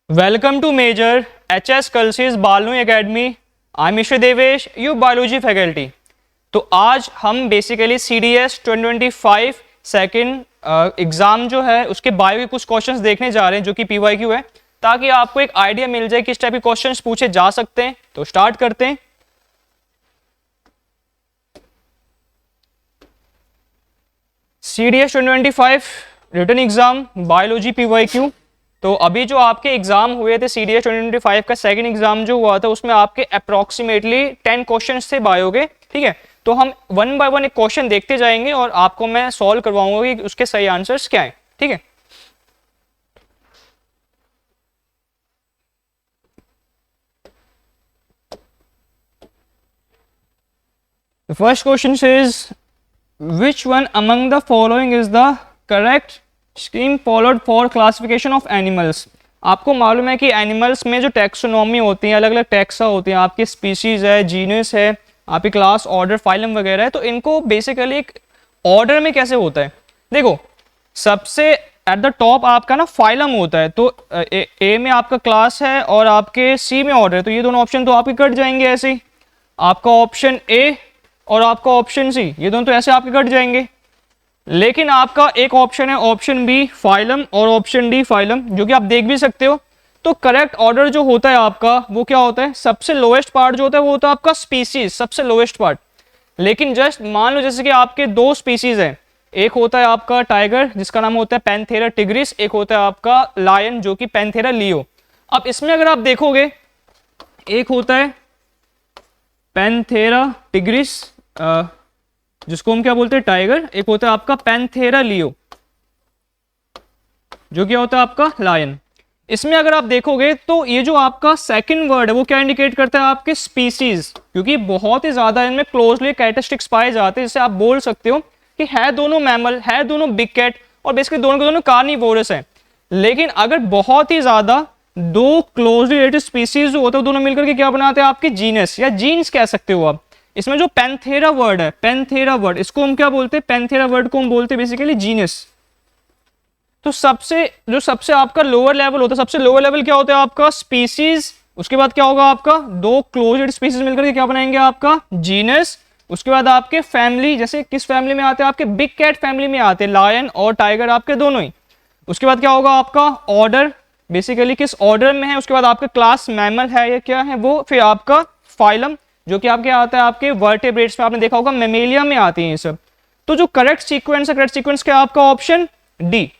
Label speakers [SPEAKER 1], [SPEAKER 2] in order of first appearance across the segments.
[SPEAKER 1] Welcome to Major HS Kalsis Balnu Academy. I'm Mr. Devesh, you biology faculty. तो आज हम basically CDS 2025 second exam जो है उसके बायो के कुछ क्वेश्चंस देखने जा रहे हैं जो कि PYQ है, ताकि आपको एक आइडिया मिल जाए किस टाइप के क्वेश्चंस पूछे जा सकते हैं। तो स्टार्ट करते हैं। CDS 2025 written exam biology PYQ। तो अभी जो आपके एग्जाम हुए थे CDS 2025 का सेकंड एग्जाम जो हुआ था उसमें आपके अप्रोक्सीमेटली 10 क्वेश्चंस थे बायो के। ठीक है, तो हम वन बाय वन एक क्वेश्चन देखते जाएंगे और आपको मैं सॉल्व करवाऊंगा कि उसके सही आंसर्स क्या हैं। ठीक है, the first question says which one among the following is the correct scheme followed for classification of animals. आपको मालूम है कि एनिमल्स में जो टैक्सोनॉमी होती है, अलग अलग टैक्सा होती हैं, आपकी स्पीशीज़ है, जीनस है, आपकी क्लास, ऑर्डर, फाइलम वगैरह है। तो इनको बेसिकली एक ऑर्डर में कैसे होता है, देखो सबसे एट द टॉप आपका ना फाइलम होता है। तो ए में आपका क्लास है और आपके सी में ऑर्डर है, तो ये दोनों ऑप्शन तो आपके कट जाएंगे ऐसे ही। आपका ऑप्शन ए और आपका ऑप्शन सी, ये दोनों तो ऐसे आपके कट जाएंगे। लेकिन आपका एक ऑप्शन है ऑप्शन बी फाइलम और ऑप्शन डी फाइलम, जो कि आप देख भी सकते हो। तो करेक्ट ऑर्डर जो होता है आपका वो क्या होता है, सबसे लोएस्ट पार्ट जो होता है वो होता है आपका स्पीसीज, सबसे लोएस्ट पार्ट। लेकिन जस्ट मान लो जैसे कि आपके दो स्पीसीज हैं, एक होता है आपका टाइगर जिसका नाम होता है पैंथेरा टिग्रिस, एक होता है आपका लायन जो कि पैंथेरा लियो। अब इसमें अगर आप देखोगे, एक होता है पैंथेरा टिग्रिस जिसको हम क्या बोलते हैं टाइगर, एक होता है आपका पैंथेरा लियो जो क्या होता है आपका लायन। इसमें अगर आप देखोगे तो ये जो आपका सेकंड वर्ड है वो क्या इंडिकेट करता है, आपके स्पीसीज, क्योंकि बहुत ही ज्यादा इनमें क्लोजली कैरेक्टरिस्टिक्स पाए जाते हैं, जिससे आप बोल सकते हो कि है दोनों मैमल, है दोनों बिग कैट और बेसिकली दोनों के दोनों कार्निवोरस है। लेकिन अगर बहुत ही ज्यादा दो क्लोजली रिलेटेड स्पीसीज होते हैं दोनों मिलकर के क्या बनाते हैं, आपके जीनस या जीन्स कह सकते हो आप। इसमें जो पैंथेरा वर्ड है, पैंथेरा वर्ड, इसको हम क्या बोलते हैं, पैंथेरा वर्ड को हम बोलते हैं बेसिकली जीनस। तो सबसे आपका लोअर लेवल होता है, सबसे लोअर लेवल क्या होता है आपका स्पीसीज। उसके बाद क्या होगा आपका दो क्लोज्ड स्पीसीज मिलकर के क्या बनाएंगे आपका जीनस। उसके बाद आपके फैमिली, जैसे किस फैमिली में आते हैं, आपके बिग कैट फैमिली में आते हैं, लायन और टाइगर आपके दोनों ही। उसके बाद क्या होगा आपका ऑर्डर, बेसिकली किस ऑर्डर में है। उसके बाद आपका क्लास मैमल है या क्या है वो, फिर आपका फाइलम जो कि आपके आता है आपके वर्टेब्रेट्स में, आपने देखा होगा मेमेलिया में आती हैं ये सब। तो जो करेक्ट सीक्वेंस है, करेक्ट सीक्वेंस क्या है आपका ऑप्शन डी।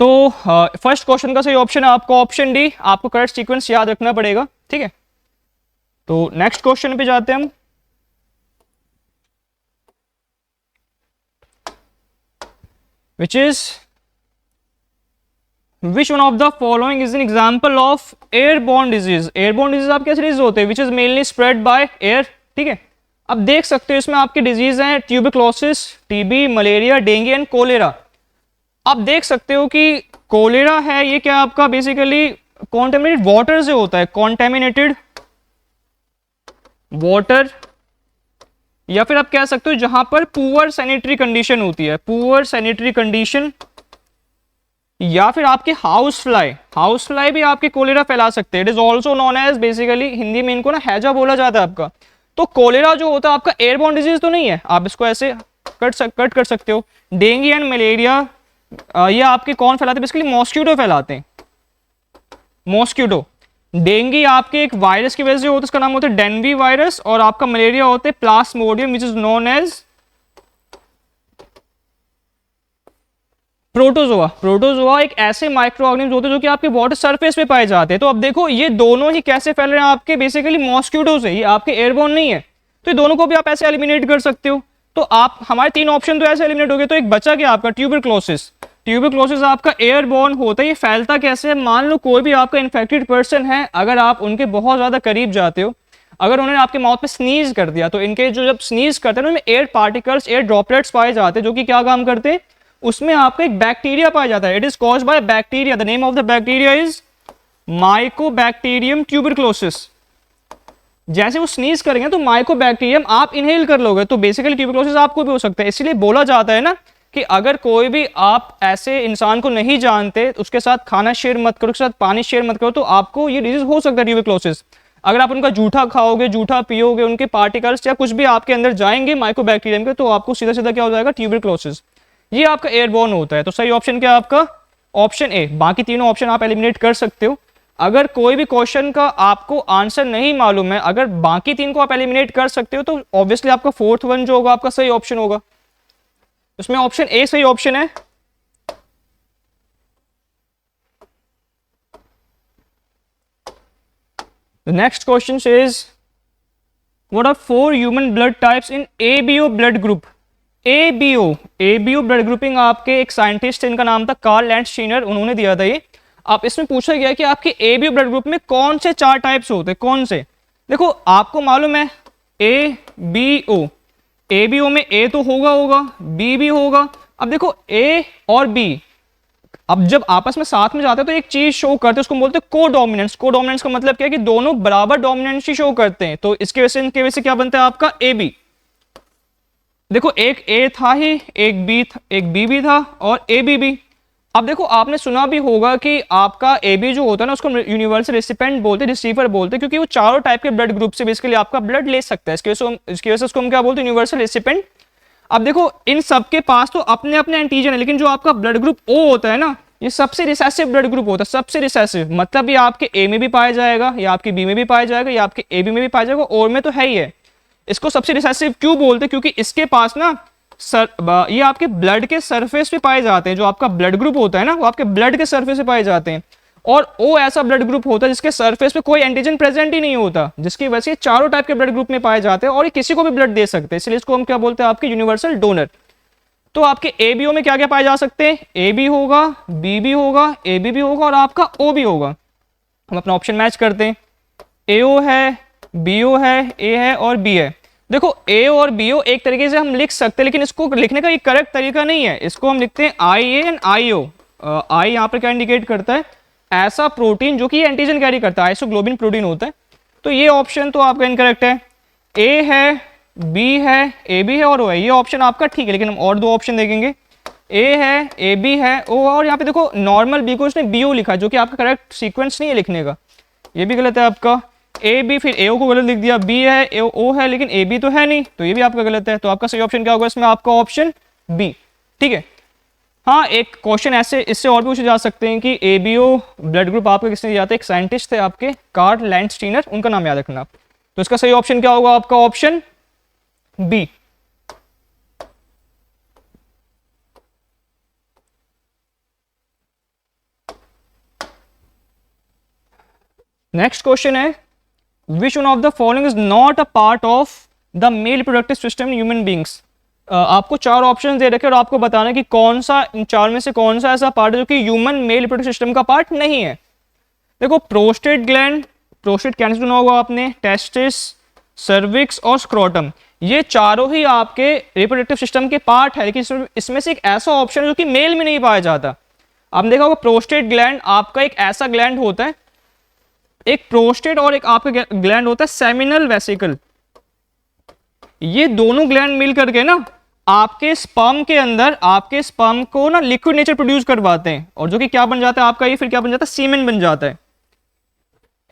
[SPEAKER 1] तो फर्स्ट क्वेश्चन का सही ऑप्शन है आपका ऑप्शन डी, आपको करेक्ट सीक्वेंस याद रखना पड़ेगा। ठीक है, तो नेक्स्ट क्वेश्चन पे जाते हैं हम। Which is Which one of the following is an example of airborne disease? Airborne disease आप कैसे डिजीज होते हैं, which is mainly spread by air। ठीक है, अब देख सकते हो इसमें आपके डिजीज हैं tuberculosis, TB, malaria, dengue and cholera. आप देख सकते हो कि कोलेरा है ये क्या आपका बेसिकली कॉन्टेमिनेटेड वाटर से होता है, कॉन्टेमिनेटेड वाटर, या फिर आप कह सकते हो जहां पर पुअर सैनिटरी कंडीशन होती है, पुअर सैनिटरी कंडीशन, या फिर आपके हाउस फ्लाई भी आपके कोलेरा फैला सकते हैं। It is also known as, basically Hindi में इनको ना हैजा बोला जाता है आपका। तो कोलेरा जो होता है आपका एयरबॉर्न डिजीज तो नहीं है, आप इसको ऐसे कट कर सकते हो। डेंगू एंड मलेरिया ये आपके कौन फैलाते हैं, बेसिकली मॉस्किटो फैलाते हैं, मॉस्किटो। डेंगू आपके एक वायरस की वजह से होता है, इसका नाम होता है डेंवी वायरस, और आपका मलेरिया होते हैं plasmodium which is known as protozoa. Protozoa एक ऐसे माइक्रो ऑर्गेनिज्म होते हैं जो कि आपके वाटर सरफेस पे पाए जाते हैं। तो अब देखो ये दोनों ही कैसे फैल रहे हैं आपके बेसिकली मॉस्किटो से, ये आपके एयरबोर्न नहीं है। तो ये दोनों को भी आप ऐसे एलिमिनेट कर सकते हो। तो आप हमारे तीन ऑप्शन तो ऐसे एलिमिनेट हो गए। तो एक बचा क्या आपका ट्यूबरक्लोसिस। ट्यूबरक्लोसिस आपका एयरबोर्न होता है, ये फैलता कैसे है, मान लो कोई भी आपका इन्फेक्टेड पर्सन है, अगर आप उनके बहुत ज्यादा करीब जाते हो, अगर उन्होंने आपके माउथ पे स्नीज कर दिया, तो इनके जो जब स्नीज करते हैं उनमें एयर पार्टिकल्स, एयर ड्रॉपलेट्स पाए जाते हैं, जो कि क्या काम करते हैं, उसमें आपका एक बैक्टीरिया पाया जाता है। It is caused by bacteria, the name of the bacteria is Mycobacterium tuberculosis. जैसे वो स्नीज करेंगे तो माइकोबैक्टीरियम आप इनहेल कर लोगे, तो बेसिकली ट्यूबरक्लोसिस आपको भी हो सकता है। इसलिए बोला जाता है ना कि अगर कोई भी आप ऐसे इंसान को नहीं जानते उसके साथ खाना शेयर मत करो, उसके साथ पानी शेयर मत करो, तो आपको ये डिजीज हो सकता है ट्यूबरक्लोसिस। अगर आप उनका जूठा खाओगे, जूठा पियोगे, उनके पार्टिकल्स या कुछ भी आपके अंदर जाएंगे माइक्रोबैक्टीरियम के, तो आपको सीधा सीधा क्या हो जाएगा, ट्यूबरक्लोसिस। ये आपका एयरबोर्न होता है। तो सही ऑप्शन क्या है आपका, ऑप्शन ए। बाकी तीनों ऑप्शन आप एलिमिनेट कर सकते हो। अगर कोई भी क्वेश्चन का आपको आंसर नहीं मालूम है, अगर बाकी तीन को आप एलिमिनेट कर सकते हो, तो ऑब्वियसली आपका फोर्थ वन जो होगा आपका सही ऑप्शन होगा। उसमें ऑप्शन ए सही ऑप्शन है। The next question says, what are 4 human blood types in ABO blood group? ABO blood grouping आपके एक साइंटिस्ट, इनका नाम था कार्ल लैंडस्टीनर, उन्होंने दिया था ये। आप इसमें पूछा गया कि आपके ABO ब्लड ग्रुप में कौन से 4 टाइप्स होते हैं, कौन से। देखो आपको मालूम है ABO में A तो होगा, B भी होगा। अब देखो A और B अब जब आपस में साथ में जाते हैं तो एक चीज शो करते हैं, उसको बोलते हैं कोडोमिनेंस। कोडोमिनेंस का मतलब क्या है कि दोनों बराबर डोमिनेंस ही शो करते हैं। तो इसके वजह से क्या बनता है आपका AB। देखो एक A था ही, एक B भी था और AB भी। अब देखो आपने सुना भी होगा कि आपका AB जो होता है ना, उसको यूनिवर्सल रेसिपिएंट बोलते हैं, रिसीवर बोलते हैं, क्योंकि वो चारों टाइप के ब्लड ग्रुप से बेसिकली आपका ब्लड ले सकता है। इसकी वजह से उसको हम क्या बोलते हैं, यूनिवर्सल रेसिपिएंट। अब देखो इन सबके पास तो अपने अपने एंटीजन है, लेकिन जो आपका ब्लड ग्रुप O होता है ना, ये सबसे रिसेसिव ब्लड ग्रुप होता है, सबसे रिसेसिव। मतलब ये आपके A में भी पाया जाएगा, या आपके B में भी पाया जाएगा, या आपके AB में भी पाया जाएगा, और में तो है ही है। इसको सबसे रिसेसिव क्यों बोलते हैं, क्योंकि इसके पास ना ये आपके ब्लड के सरफेस पे पाए जाते हैं। जो आपका ब्लड ग्रुप होता है ना, वो आपके ब्लड के सरफेस पे पाए जाते हैं। और O ऐसा ब्लड ग्रुप होता है जिसके सरफेस पे कोई एंटीजन प्रेजेंट ही नहीं होता, जिसकी वजह से चारों टाइप के ब्लड ग्रुप में पाए जाते हैं और ये किसी को भी ब्लड दे सकते हैं। इसलिए इसको हम क्या बोलते हैं, आपके यूनिवर्सल डोनर। तो आपके ABO में क्या क्या पाए जा सकते हैं, A भी होगा, B भी होगा, AB भी होगा और आपका O भी होगा। हम अपना ऑप्शन मैच करते हैं। AO है, BO है, A है और B है। देखो A और BO एक तरीके से हम लिख सकते हैं, लेकिन इसको लिखने का एक करेक्ट तरीका नहीं है। इसको हम लिखते हैं IA एंड IO। I यहाँ पर क्या इंडिकेट करता है, ऐसा प्रोटीन जो कि एंटीजन कैरी करता है, आइसोग्लोबिन प्रोटीन होता है। तो ये ऑप्शन तो आपका इनकरेक्ट है। A है, B है, AB है और O है, ये ऑप्शन आपका ठीक है। लेकिन हम और 2 ऑप्शन देखेंगे, A है, AB है, O, और यहाँ पे देखो नॉर्मल B को उसने BO लिखा, जो कि आपका करेक्ट सीक्वेंस नहीं है लिखने का, ये भी गलत है आपका। AB फिर AO को गलत लिख दिया, B है, O है, लेकिन AB तो है नहीं, तो ये भी आपका गलत है। तो आपका सही ऑप्शन क्या होगा इसमें, आपका ऑप्शन B। ठीक है। हाँ, एक क्वेश्चन ऐसे इससे और भी पूछे जा सकते हैं कि ABO ब्लड ग्रुप आपका किसने दिया था, एक साइंटिस्ट थे आपके कार्ल लैंडस्टीनर, उनका नाम याद रखना आप। तो इसका सही ऑप्शन क्या होगा, आपका ऑप्शन B। नेक्स्ट क्वेश्चन है, which one of the following is not a part of the male reproductive system in human beings. आपको 4 ऑप्शन दे रखे और आपको बताना है कि कौन सा इन 4 में से कौन सा ऐसा पार्ट है जो कि ह्यूमन मेल रिप्रोडक्टिव सिस्टम का पार्ट नहीं है। देखो प्रोस्टेट ग्लैंड, प्रोस्टेट कैंसर सुना होगा आपने, टेस्टिस, सर्विक्स और स्क्रोटम, ये चारों ही आपके रिप्रोडक्टिव सिस्टम के पार्ट है, लेकिन इसमें से एक ऐसा ऑप्शन है जो कि मेल में नहीं पाया जाता। आपने देखा होगा प्रोस्टेट ग्लैंड आपका एक ऐसा ग्लैंड होता है, एक प्रोस्टेट और एक आपका ग्लैंड होता है सेमिनल वेसिकल। ये दोनों ग्लैंड मिल करके ना आपके स्पर्म के अंदर आपके स्पर्म को ना लिक्विड नेचर प्रोड्यूस करवाते हैं, और जो कि क्या बन जाता है आपका, ये फिर क्या बन जाता है, सीमेन बन जाता है।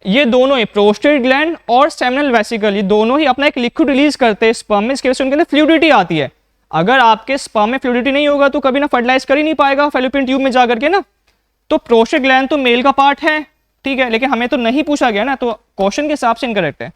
[SPEAKER 1] ये दोनों ही प्रोस्टेट ग्लैंड और सेमिनल वेसिकल, ये दोनों ही अपना एक लिक्विड रिलीज करते हैं स्पर्म में, इसकी वजह से उनके अंदर फ्लूइडिटी आती है। अगर आपके स्पर्म में फ्लूइडिटी नहीं होगा तो कभी ना फर्टिलाइज कर ही नहीं पाएगा फैलोपियन ट्यूब में जाकर के ना। तो प्रोस्टेट ग्लैंड तो मेल का पार्ट है, ठीक है, लेकिन हमें तो नहीं पूछा गया ना, तो क्वेश्चन के हिसाब से इनकरेक्ट है।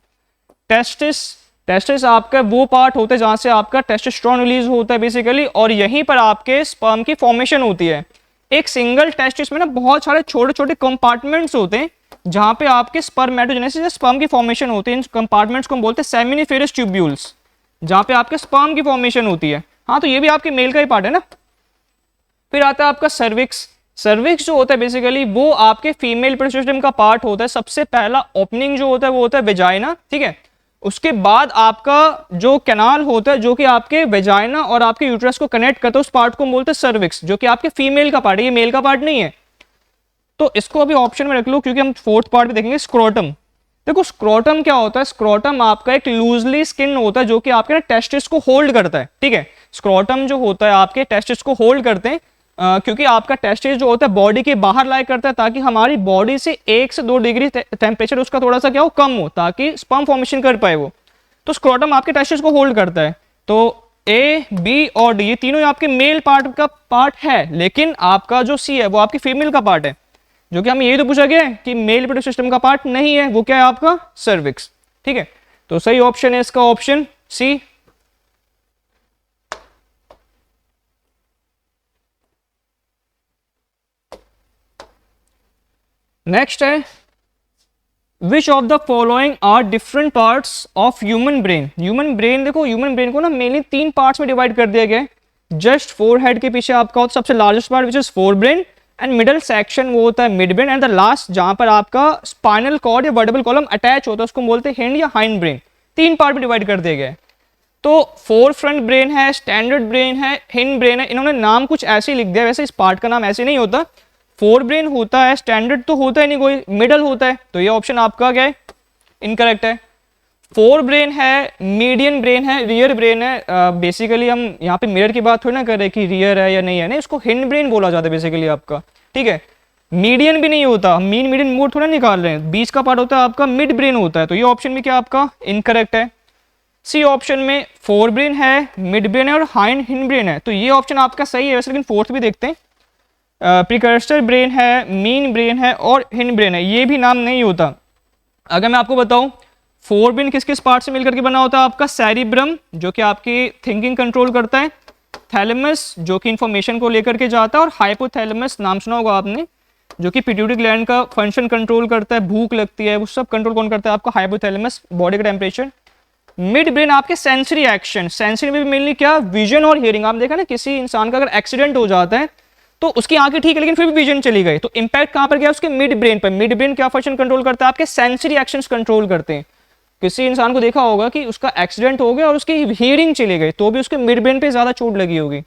[SPEAKER 1] टेस्टिस आपका वो पार्ट होता है जहां से आपका टेस्टोस्टेरोन रिलीज होता है बेसिकली, और यहीं पर आपके स्पर्म की फॉर्मेशन होती है। एक सिंगल टेस्टिस में ना बहुत सारे छोटे छोटे कंपार्टमेंट्स होते हैं जहां पे आपके स्पर्मेटोजेनेसिस स्पर्म की फॉर्मेशन होती है। इन कंपार्टमेंट्स को हम बोलते हैं सेमिनिफेरस ट्यूब्यूल्स, जहां पे आपके स्पर्म की फॉर्मेशन होती है। हाँ, तो ये भी आपके मेल का ही पार्ट है ना। फिर आता है आपका सर्विक्स। सर्विक्स जो होता है बेसिकली वो आपके फीमेल रिप्रोडक्टिव सिस्टम का पार्ट होता है। सबसे पहला ओपनिंग जो होता है वो होता है वेजाइना, ठीक है। उसके बाद आपका जो कैनाल होता है जो कि आपके वेजाइना और आपके यूट्रस को कनेक्ट करता है, उस पार्ट को हम बोलते हैं सर्विक्स, जो कि आपके फीमेल का पार्ट है, ये मेल का पार्ट नहीं है। तो इसको अभी ऑप्शन में रख लो, क्योंकि हम 4th पार्ट में देखेंगे स्क्रोटम। देखो स्क्रोटम क्या होता है, स्क्रोटम आपका एक लूजली स्किन होता है जो कि आपके ना टेस्टिस को होल्ड करता है, ठीक है। स्क्रोटम जो होता है आपके टेस्टिस को होल्ड करते हैं, क्योंकि आपका टेस्टिस जो होता है बॉडी के बाहर लाई करता है, ताकि हमारी बॉडी से 1 से 2 डिग्री टेम्परेचर उसका थोड़ा सा क्या हो, कम हो, ताकि स्पर्म फॉर्मेशन कर पाए वो। तो स्क्रोटम आपके टेस्टिस को होल्ड करता है। तो ए, बी और डी ये तीनों आपके मेल पार्ट का पार्ट है, लेकिन आपका जो सी है वो आपकी फीमेल का पार्ट है, जो कि हमें ये तो पूछा गया है कि मेल रिप्रोडक्टिव सिस्टम का पार्ट नहीं है, वो क्या है आपका सर्विक्स। ठीक है, तो सही ऑप्शन है इसका ऑप्शन सी। नेक्स्ट है which of the following are different parts of human brain. Human brain, देखो ह्यूमन ब्रेन को ना मेनली 3 पार्ट्स में डिवाइड कर दिया गया है। जस्ट फोरहेड के पीछे आपका होता है सबसे largest part which is fore brain, and middle section वो होता है mid brain, and the last जहां पर आपका स्पाइनल कॉर्ड या वर्टेब्रल कॉलम अटैच होता है उसको बोलते हैं हिंड या हाइंड ब्रेन। 3 पार्ट में डिवाइड कर दिया गया है। तो फोर फ्रंट ब्रेन है, स्टैंडर्ड ब्रेन है, हिंड ब्रेन है, इन्होंने नाम कुछ ऐसे ही लिख दिया, वैसे इस पार्ट का नाम ऐसे नहीं होता। फोर ब्रेन होता है, स्टैंडर्ड तो होता है नहीं कोई, मिडल होता है, तो ये ऑप्शन आपका क्या है, इनकरेक्ट है। फोर ब्रेन है, मीडियन ब्रेन है, रियर ब्रेन है। बेसिकली हम यहाँ पे मिरर की बात थोड़ी ना कर रहे कि रियर है या नहीं है, नहीं इसको हिंड ब्रेन बोला जाता है बेसिकली आपका। ठीक है, मीडियन भी नहीं होता, मीन मीडियन मोड थोड़ा निकाल रहे हैं, बीच का पार्ट होता है आपका मिड ब्रेन होता है, तो ये ऑप्शन भी क्या आपका इनकरेक्ट है। सी ऑप्शन में फोर ब्रेन है, मिड ब्रेन है और हाइंड हिंड ब्रेन है, तो ये ऑप्शन आपका सही है वैसे, लेकिन फोर्थ भी देखते हैं। प्रिकर्सर ब्रेन है, मीन ब्रेन है और हिंड ब्रेन है, ये भी नाम नहीं होता। अगर मैं आपको बताऊं फोर ब्रेन किस किस पार्ट से मिलकर के बना होता है, आपका सेरिब्रम जो कि आपकी थिंकिंग कंट्रोल करता है, थैलेमस जो कि इंफॉर्मेशन को लेकर के जाता है, और हाइपोथैलेमस नाम सुना होगा आपने, जो कि पिट्यूटरी ग्लैंड का फंक्शन कंट्रोल करता है, भूख लगती है वो सब कंट्रोल कौन करता है, आपका हाइपोथैलेमस, बॉडी का टेम्परेचर। मिड ब्रेन आपके सेंसरी एक्शन, सेंसरी में भी मेनली क्या, विजन और हियरिंग। आप देखा ना किसी इंसान का अगर एक्सीडेंट हो जाता है तो उसकी आंखें ठीक है लेकिन फिर भी विजन चली गई, तो इंपैक्ट कहां पर गया, उसके मिड ब्रेन पर। मिड ब्रेन क्या फंक्शन कंट्रोल करता है, आपके सेंसरी एक्शंस कंट्रोल करते हैं। किसी इंसान को देखा होगा कि उसका एक्सीडेंट हो गया और उसकी हियरिंग चली गई, तो भी उसके मिड ब्रेन पे ज्यादा चोट लगी होगी।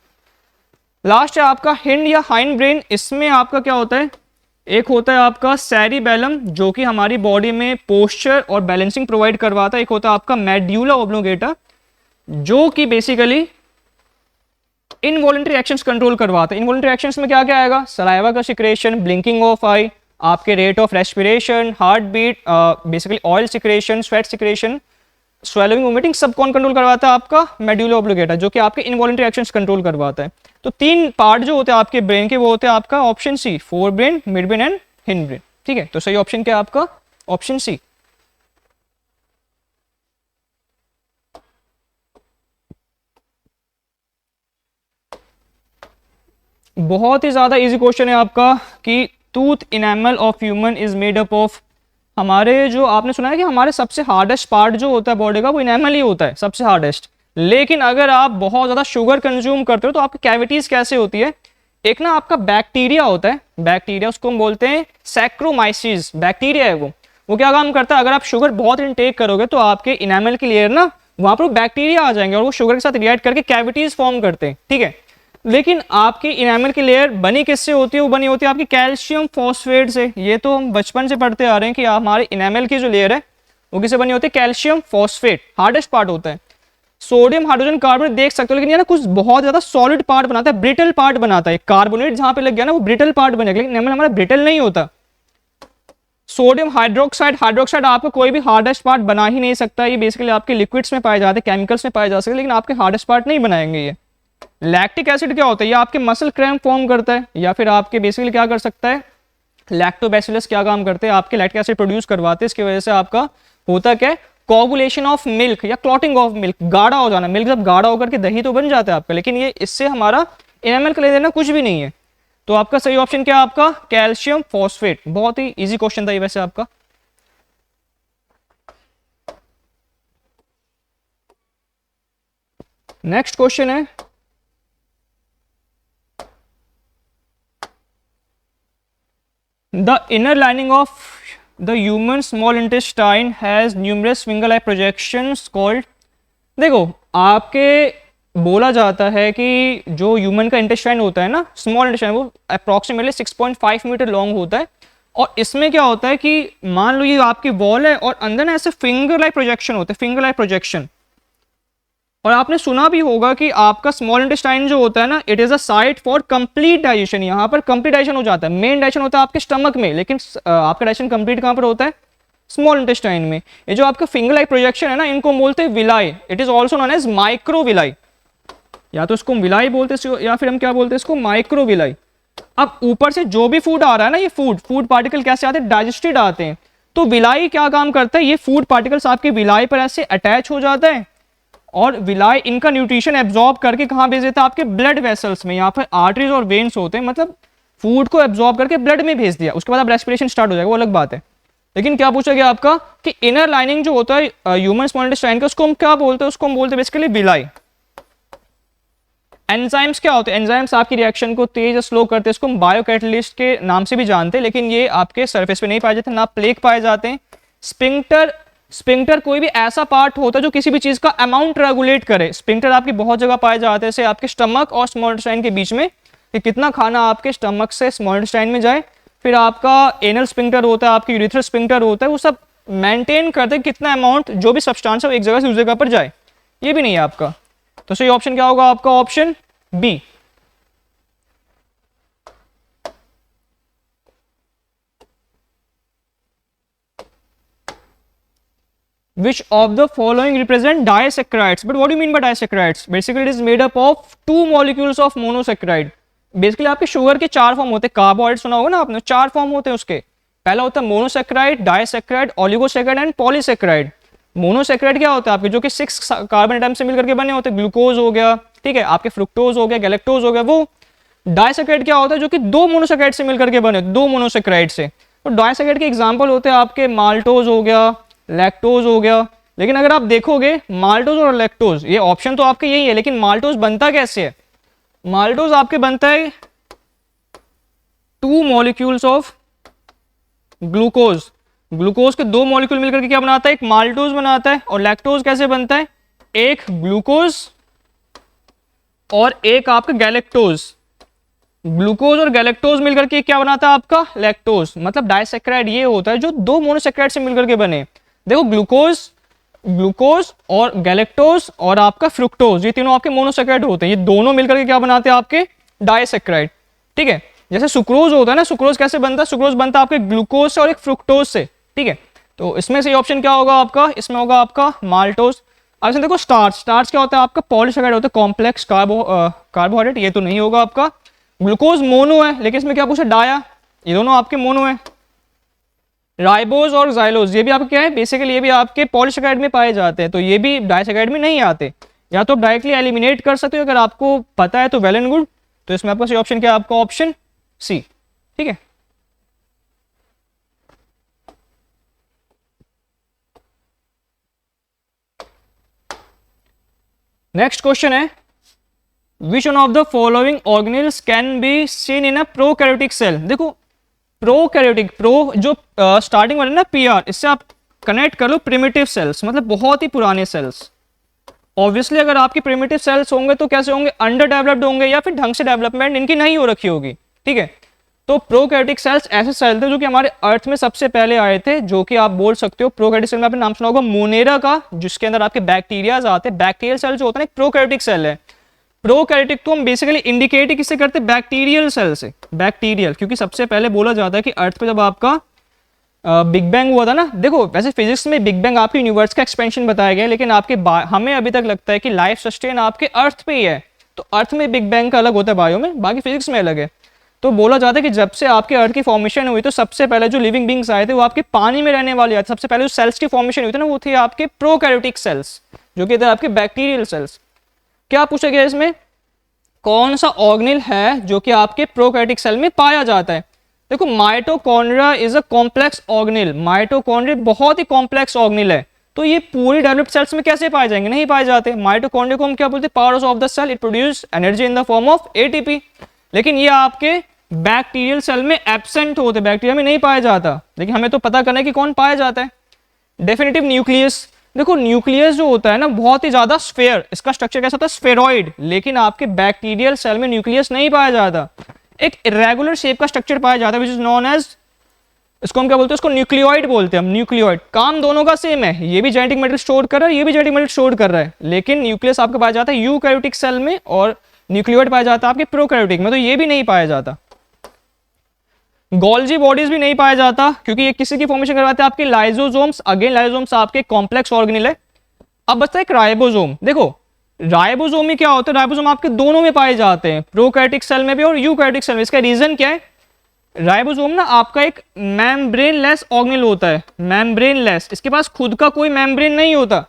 [SPEAKER 1] लास्ट है आपका हिंड या हाइंड ब्रेन, इसमें आपका क्या होता है, एक होता है आपका सेरिबेलम जो कि हमारी बॉडी में पोस्चर और बैलेंसिंग प्रोवाइड करवाता है, एक होता है आपका मेड्यूला ऑब्लोंगेटा जो कि बेसिकली इनवॉलंटरी एक्शंस कंट्रोल करवाता है। इनवॉलंटरी एक्शंस में क्या क्या आएगा, सलाइवा का सिक्रेशन, ब्लिंकिंग ऑफ आई, आपके rate of respiration, heartbeat, basically oil secretion, sweat secretion, swelling, vomiting, सब कौन कंट्रोल करवाता है, आपका मेड्यूला ऑब्लोंगेटा जो कि आपके इनवॉलंटरी एक्शंस कंट्रोल करवाता है। तो 3 पार्ट जो होते हैं आपके ब्रेन के वो होते हैं आपका option C, forebrain, midbrain and hindbrain. ठीक है, तो सही ऑप्शन क्या है आपका ऑप्शन सी। बहुत ही ज्यादा इजी क्वेश्चन है आपका कि tooth enamel of human is made up of, हमारे जो आपने सुना है कि हमारे सबसे हार्डेस्ट पार्ट जो होता है बॉडी का वो इनेमल ही होता है सबसे हार्डेस्ट, लेकिन अगर आप बहुत ज़्यादा शुगर कंज्यूम करते हो तो आपकी कैविटीज़ कैसे होती है, एक ना आपका बैक्टीरिया होता है, बैक्टीरिया उसको हम बोलते हैं सैक्रोमाइसिस, बैक्टीरिया है वो क्या काम करता है, अगर आप शुगर बहुत इनटेक करोगे तो आपके इनेमल की लेयर ना वहाँ पर बैक्टीरिया आ जाएंगे और वो शुगर के साथ रिएक्ट करके कैविटीज़ फॉर्म करते हैं। ठीक है, लेकिन आपकी इनेमल की लेयर बनी किससे होती है, वो बनी होती है आपकी कैल्शियम फॉस्फेट से। ये तो हम बचपन से पढ़ते आ रहे हैं कि हमारे इनेमल की जो लेयर है वो किससे बनी होती है, कैल्शियम फॉस्फेट, हार्डेस्ट पार्ट होता है। सोडियम हाइड्रोजन कार्बोनेट देख सकते हो, लेकिन ये ना कुछ बहुत ज्यादा सॉलिड पार्ट बनाता है, ब्रिटल पार्ट बनाता है। कार्बोनेट जहां पे लग गया ना वो ब्रिटल पार्ट बनेगा, लेकिन इनेमल हमारा ब्रिटल नहीं होता। सोडियम हाइड्रोक्साइड आपको कोई भी हार्डेस्ट पार्ट बना ही नहीं सकता, ये बेसिकली आपके लिक्विड्स में पाए जाते हैं, केमिकल्स में पाए जा सकते हैं, लेकिन आपके हार्डेस्ट पार्ट नहीं बनाएंगे ये। लैक्टिक एसिड क्या होता है, ये आपके मसल क्रैम्प फॉर्म करता है, या फिर आपके बेसिकली क्या कर सकता है, लैक्टोबैसिलस क्या काम करते हैं, आपके लैक्टिक एसिड प्रोड्यूस करवाते हैं, इसकी वजह से आपका होता क्या है, कोगुलेशन ऑफ मिल्क या क्लॉटिंग ऑफ मिल्क, गाढ़ा हो जाना। मिल्क जब गाढ़ा होकर के दही तो बन जाता है आपका, लेकिन ये इससे हमारा इनेमल का ले देना कुछ भी नहीं है। तो आपका सही ऑप्शन क्या है, आपका कैल्शियम फॉस्फेट। बहुत ही इजी क्वेश्चन था ये वैसे आपका। नेक्स्ट क्वेश्चन है, the inner lining of the human small intestine has numerous finger like projections called. देखो आपके बोला जाता है कि जो ह्यूमन का इंटेस्टाइन होता है ना, स्मॉल इंटेस्टाइन, वो अप्रॉक्सीमेटली 6.5 मीटर लॉन्ग होता है, और इसमें क्या होता है कि मान लो ये आपकी वॉल है और अंदर ना ऐसे फिंगर लाइक प्रोजेक्शन होते हैं, फिंगर लाइक प्रोजेक्शन। और आपने सुना भी होगा कि आपका स्मॉल इंटेस्टाइन जो होता है ना, it is a site for complete digestion. यहाँ पर कंप्लीट डाइजेशन हो जाता है, मेन डाइजेशन होता है आपके स्टमक में, लेकिन आपका डाइजेशन कंप्लीट कहाँ पर होता है? स्मॉल इंटेस्टाइन में। ये जो आपका फिंगर लाइक प्रोजेक्शन है ना, इनको बोलते हैं villi. It is also known as microvilli, या तो इसको विलाई बोलते हैं या फिर हम क्या बोलते हैं इसको, माइक्रोविलाई। अब ऊपर से जो भी फूड आ रहा है ना, ये फूड पार्टिकल कैसे आते हैं? डाइजेस्टेड आते हैं। तो विलाई क्या काम करता है? ये फूड पार्टिकल्स आपके विलाई पर ऐसे अटैच हो जाता है और विलाई इनका न्यूट्रिशन एब्जॉर्ब करके कहाँ भेज देता है? आपके ब्लड वेसल्स में। यहाँ पर आर्टरीज और वेन्स होते हैं, मतलब फूड को एब्जॉर्ब करके ब्लड में भेज दिया, उसके बाद अब रेस्पिरेशन स्टार्ट हो जाएगा, वो अलग बात है। लेकिन क्या पूछा गया आपका कि इनर लाइनिंग जो होता है ह्यूमन स्मॉल इंटेस्टाइन का, उसको हम क्या बोलते हैं? उसको हम बोलते हैं बेसिकली विलाई। एंजाइम्स क्या होते हैं? एंजाइम्स आपकी रिएक्शन को तेज या स्लो करते हैं, इसको हम बायोकैटलिस्ट के नाम से भी जानते हैं, लेकिन ये आपके सरफेस पे नहीं पाए जाते, ना प्लेक पाए जाते हैं। स्पिंक्टर कोई भी ऐसा पार्ट होता है जो किसी भी चीज का अमाउंट रेगुलेट करे। स्पिंक्टर आपकी बहुत जगह पाए जाते हैं, जैसे आपके स्टमक और स्मॉल इंटेस्टाइन के बीच में, कि कितना खाना आपके स्टमक से स्मॉल इंटेस्टाइन में जाए। फिर आपका एनल स्पिंक्टर होता है, आपकी यूरिथ्रल स्पिंक्टर होता है, वो सब मेंटेन करते हैं कितना अमाउंट जो भी सब्सटेंस है एक जगह से दूसरी जगह पर जाए। ये भी नहीं है आपका, तो सही ऑप्शन क्या होगा आपका? Option B. Which of the following represent disaccharides? But what do you mean by disaccharides? Basically, it is made up of two molecules of monosaccharide. Basically आपके शुगर के 4 फॉर्म होते हैं। कार्बोहाइड्रेट सुना होगा ना आपने, 4 फॉर्म होते हैं उसके। पहला होता है monosaccharide, disaccharide, oligosaccharide and polysaccharide. Monosaccharide क्या होता है आपके? जो कि 6 कार्बन एटम से मिलकर के बने होते हैं। ग्लूकोज हो गया, ठीक है, आपके फ्रुक्टोज हो गया, गैलेक्टोज हो गया। वो डाइसैकेराइड क्या होता है? जो कि 2 मोनोसैकेराइड से मिलकर के बने, 2 मोनोसैकेराइड से। तो डाइसैकेराइड के एग्जाम्पल होते हैं आपके माल्टोज हो गया, लैक्टोज हो गया। लेकिन अगर आप देखोगे माल्टोज और लैक्टोज, ये ऑप्शन तो आपके यही है, लेकिन माल्टोज बनता कैसे है? माल्टोज आपके बनता है 2 मॉलिक्यूल्स ऑफ ग्लूकोज। ग्लूकोज के 2 मॉलिक्यूल मिलकर के क्या बनाता है? एक माल्टोज बनाता है। और लैक्टोज कैसे बनता है? एक ग्लूकोज और एक आपका गैलेक्टोज। ग्लूकोज और गैलेक्टोज मिलकर के क्या बनाता है आपका? लैक्टोज। मतलब डाइसैकेराइड ये होता है जो 2 मोनोसैकेराइड से मिलकर के बने। देखो ग्लूकोज और गैलेक्टोज और आपका फ्रुक्टोज, ये तीनों आपके मोनोसैकेराइड होते हैं। ये दोनों मिलकर के क्या बनाते हैं? आपके डाइसैकेराइड। ठीक है, जैसे सुक्रोज होता है ना, सुक्रोज कैसे बनता है? सुक्रोज बनता है आपके ग्लूकोज से और एक फ्रुक्टोज से। ठीक है, तो इसमें से ऑप्शन क्या होगा आपका? इसमें होगा आपका माल्टोज। अब इसमें देखो स्टार्च क्या होता है आपका? पॉलीसैकेराइड होता है, कॉम्प्लेक्स कार्बोहाइड्रेट। ये तो नहीं होगा आपका। ग्लूकोज मोनो है, लेकिन इसमें क्या पूछा? डाया। ये दोनों आपके मोनो है। राइबोज और जाइलोज, ये भी आपके क्या है? बेसिकली ये भी आपके पॉलीसैकेराइड में पाए जाते हैं, तो ये भी डाइसैकेराइड में नहीं आते। या तो आप डायरेक्टली एलिमिनेट कर सकते हो, अगर आपको पता है तो वेल एंड गुड। तो इसमें आपका सही ऑप्शन क्या है? आपका ऑप्शन सी। ठीक है, नेक्स्ट क्वेश्चन है, which one of the following organelles can be seen in a prokaryotic cell? देखो प्रोकैरियोटिक, प्रो जो स्टार्टिंग वाले ना पीआर, इससे आप कनेक्ट कर लो प्रिमिटिव सेल्स, मतलब बहुत ही पुराने सेल्स। ऑब्वियसली अगर आपकी प्रिमिटिव सेल्स होंगे तो कैसे होंगे? अंडर डेवलप्ड होंगे, या फिर ढंग से डेवलपमेंट इनकी नहीं हो रखी होगी। ठीक है, तो प्रोकैरियोटिक सेल्स ऐसे सेल थे जो कि हमारे अर्थ में सबसे पहले आए थे, जो कि आप बोल सकते हो प्रोकैरियोटिक सेल में आपने नाम सुना होगा मोनेरा का, जिसके अंदर आपके बैक्टीरियाज आते हैं। बैक्टीरियल सेल जो होता है ना, एक सेल है। प्रोकैरियोटिक तो हम बेसिकली इंडिकेट किससे करते हैं? बैक्टीरियल सेल से। बैक्टीरियल, क्योंकि सबसे पहले बोला जाता है कि अर्थ पे जब आपका बिग बैंग हुआ था ना, देखो वैसे फिजिक्स में बिग बैंग आपके यूनिवर्स का एक्सपेंशन बताया गया है, लेकिन आपके हमें अभी तक लगता है कि लाइफ सस्टेन आपके अर्थ पे ही है। तो अर्थ में बिग बैंग का अलग होता है बायो में, बाकी फिजिक्स में अलग है। तो बोला जाता है कि जब से आपके अर्थ की फॉर्मेशन हुई, तो सबसे पहले जो लिविंग बींग्स आए थे वो आपके पानी में रहने वाले आए थे। सबसे पहले जो सेल्स की फॉर्मेशन हुई थी ना, वो थे आपके प्रोकैरियोटिक सेल्स, जो कि थे आपके बैक्टीरियल सेल्स। क्या पूछा गया इसमें? कौन सा ऑर्गेनेल है जो कि आपके प्रोकैरियोटिक सेल में पाया जाता है? देखो mitochondria is a complex organelle. Mitochondria बहुत ही कॉम्प्लेक्स ऑर्गेनेल है, तो ये पूरी डेवलप्ड सेल्स में कैसे पाए जाएंगे? नहीं पाए जाते। माइटोकॉन्ड्रिया को हम क्या बोलते हैं? Powers of the cell, it produce energy in the form of ATP. लेकिन ये आपके बैक्टीरियल सेल में एब्सेंट होते, बैक्टीरिया में नहीं पाया जाता। लेकिन हमें तो पता करना है कि कौन पाया जाता है। डेफिनेटिव न्यूक्लियस, देखो न्यूक्लियस जो होता है ना, बहुत ही ज्यादा स्फेयर, इसका स्ट्रक्चर कैसा होता है? स्फेरॉइड। लेकिन आपके बैक्टीरियल सेल में न्यूक्लियस नहीं पाया जाता, एक इरेगुलर शेप का स्ट्रक्चर पाया जाता है, विच इज नोन एज इसको हम क्या बोलते हैं, इसको न्यूक्लियोइड बोलते हैं हम, न्यूक्लियोइड। काम दोनों का सेम है, ये भी जेनेटिक मटेरियल स्टोर कर रहा है, ये भी जेनेटिक मटेरियल स्टोर कर रहा है, लेकिन न्यूक्लियस आपके पाया जाता है यूकैरियोटिक सेल में और न्यूक्लियोइड पाया जाता है आपके प्रोकैरियोटिक में, तो ये भी नहीं पाया जाता। गोल्जी बॉडीज भी नहीं पाया जाता क्योंकि ये किसी की फॉर्मेशन करवाते हैं आपके लाइजोसोम्स। अगेन लाइजोसोम्स आपके कॉम्प्लेक्स ऑर्गेनेल है। अब बचता है एक राइबोसोम। देखो राइबोसोम में क्या होता है, राइबोसोम आपके दोनों में पाए जाते हैं, प्रोकैरियोटिक सेल में भी और यूकैरियोटिक सेल में। इसका रीजन क्या है, राइबोसोम ना आपका एक मेम्ब्रेनलेस ऑर्गेनेल होता है, मेम्ब्रेनलेस, इसके पास खुद का कोई मेम्ब्रेन नहीं होता।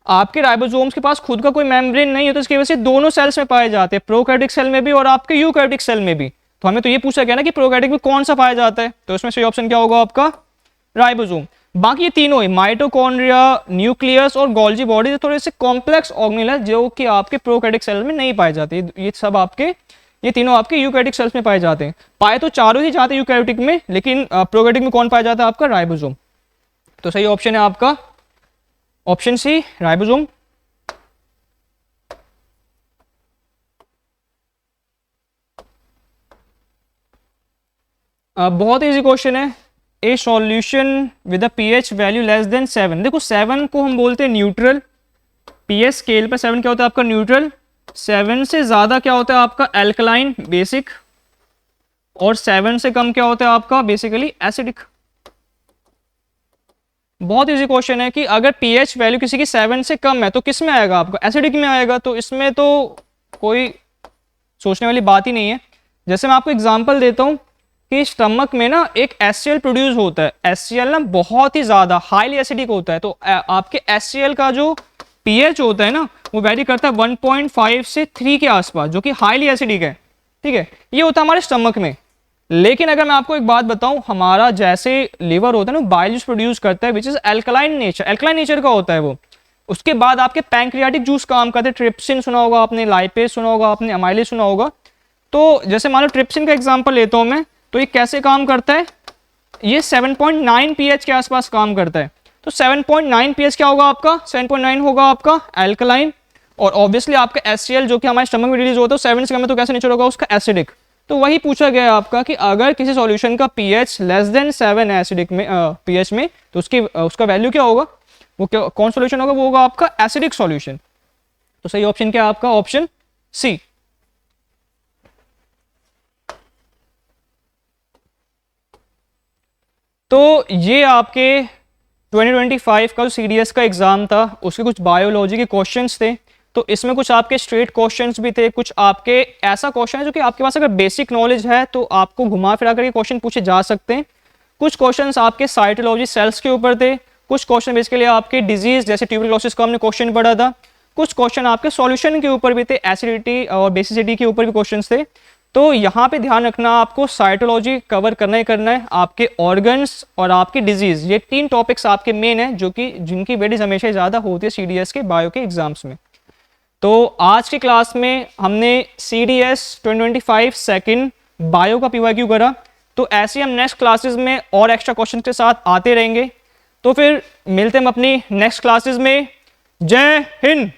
[SPEAKER 1] आपके राइबोसोम्स के पास खुद का कोई मेम्ब्रेन नहीं होता, इसकी वजह से दोनों सेल्स में पाए जाते हैं, प्रोकैरियोटिक सेल में भी और आपके यूकैरियोटिक सेल में भी। तो हमें तो ये पूछा गया ना कि प्रोकैरियोटिक में कौन सा पाया जाता है, तो इसमें सही ऑप्शन क्या होगा आपका राइबोसोम। बाकी ये तीनों है, माइटोकॉन्ड्रिया, न्यूक्लियस और गोल्जी बॉडी, थोड़े से कॉम्प्लेक्स ऑर्गेनेल है जो कि आपके प्रोकैरियोटिक सेल में नहीं पाए जाते। ये सब आपके, ये तीनों आपके यूकैरियोटिक सेल्स में पाए जाते हैं। पाए तो चारों ही जाते हैं यूकैरियोटिक में, लेकिन प्रोकैरियोटिक में कौन पाया जाता है आपका राइबोसोम। तो सही ऑप्शन है आपका ऑप्शन सी राइबोसोम। बहुत इजी क्वेश्चन है, ए solution with a pH value less than 7। देखो 7 को हम बोलते हैं न्यूट्रल, पीएच स्केल पर 7 क्या होता है आपका न्यूट्रल, 7 से ज़्यादा क्या होता है आपका एल्कलाइन बेसिक, और 7 से कम क्या होता है आपका बेसिकली एसिडिक। बहुत इजी क्वेश्चन है कि अगर पीएच वैल्यू किसी की 7 से कम है तो किस में आएगा आपका, एसिडिक में आएगा। तो इसमें तो कोई सोचने वाली बात ही नहीं है। जैसे मैं आपको एग्जांपल देता हूँ कि स्टमक में ना एक HCl प्रोड्यूस होता है, HCl ना बहुत ही ज़्यादा हाईली एसिडिक होता है, तो आपके HCl का जो पीएच होता है ना वो वैरी करता है 1.5 से 3 के आसपास, जो कि हाईली एसिडिक है। ठीक है, ये होता है हमारे स्टमक में। लेकिन अगर मैं आपको एक बात बताऊं, हमारा जैसे लिवर होता है ना बाइल जूस प्रोड्यूस करता है which is alkaline nature, alkaline nature का होता है वो। उसके बाद आपके पैंक्रियाटिक जूस काम करते हैं, ट्रिप्सिन सुना होगा आपने, लाइपेज सुना होगा आपने, अमाइलेज सुना होगा। तो जैसे मान लो ट्रिप्सिन का एग्जाम्पल लेता हूं मैं, तो ये कैसे काम करता है, ये 7.9 pH के आसपास काम करता है। तो 7.9 pH क्या होगा आपका, 7.9 होगा आपका एल्कलाइन, और ऑब्वियसली आपका HCl जो कि हमारे स्टमक में रिलीज होता है 7 से कम है, तो कैसे नेचर होगा उसका एसिडिक। तो वही पूछा गया है आपका कि अगर किसी सॉल्यूशन का pH लेस देन 7 है एसिडिक में, pH में, तो उसका वैल्यू क्या होगा, वो क्या कौन सॉल्यूशन होगा, वो होगा आपका एसिडिक सॉल्यूशन। तो सही ऑप्शन क्या है आपका ऑप्शन सी। तो ये आपके 2025 का जो CDS का एग्जाम था उसके कुछ बायोलॉजी के क्वेश्चंस थे। तो इसमें कुछ आपके स्ट्रेट क्वेश्चंस भी थे, कुछ आपके ऐसा क्वेश्चन है जो कि आपके पास अगर बेसिक नॉलेज है तो आपको घुमा फिरा करके क्वेश्चन पूछे जा सकते हैं। कुछ क्वेश्चंस आपके साइटोलॉजी सेल्स के ऊपर थे, कुछ क्वेश्चन बेसिकली आपके डिजीज जैसे ट्यूबरक्लोसिस का हमने क्वेश्चन पढ़ा था, कुछ क्वेश्चन आपके सॉल्यूशन के ऊपर भी थे, एसिडिटी और बेसिसिटी के ऊपर भी क्वेश्चन थे। तो यहाँ पे ध्यान रखना आपको साइटोलॉजी कवर करना ही करना है, आपके ऑर्गन्स और आपकी डिजीज, ये 3 टॉपिक्स आपके मेन है जो कि जिनकी वेटेज हमेशा ज़्यादा होती है CDS के बायो के एग्जाम्स में। तो आज की क्लास में हमने CDS 2025 सेकंड बायो का PYQ करा। तो ऐसे हम नेक्स्ट क्लासेस में और एक्स्ट्रा क्वेश्चन के साथ आते रहेंगे। तो फिर मिलते हैं हम अपनी नेक्स्ट क्लासेस में। जय हिंद।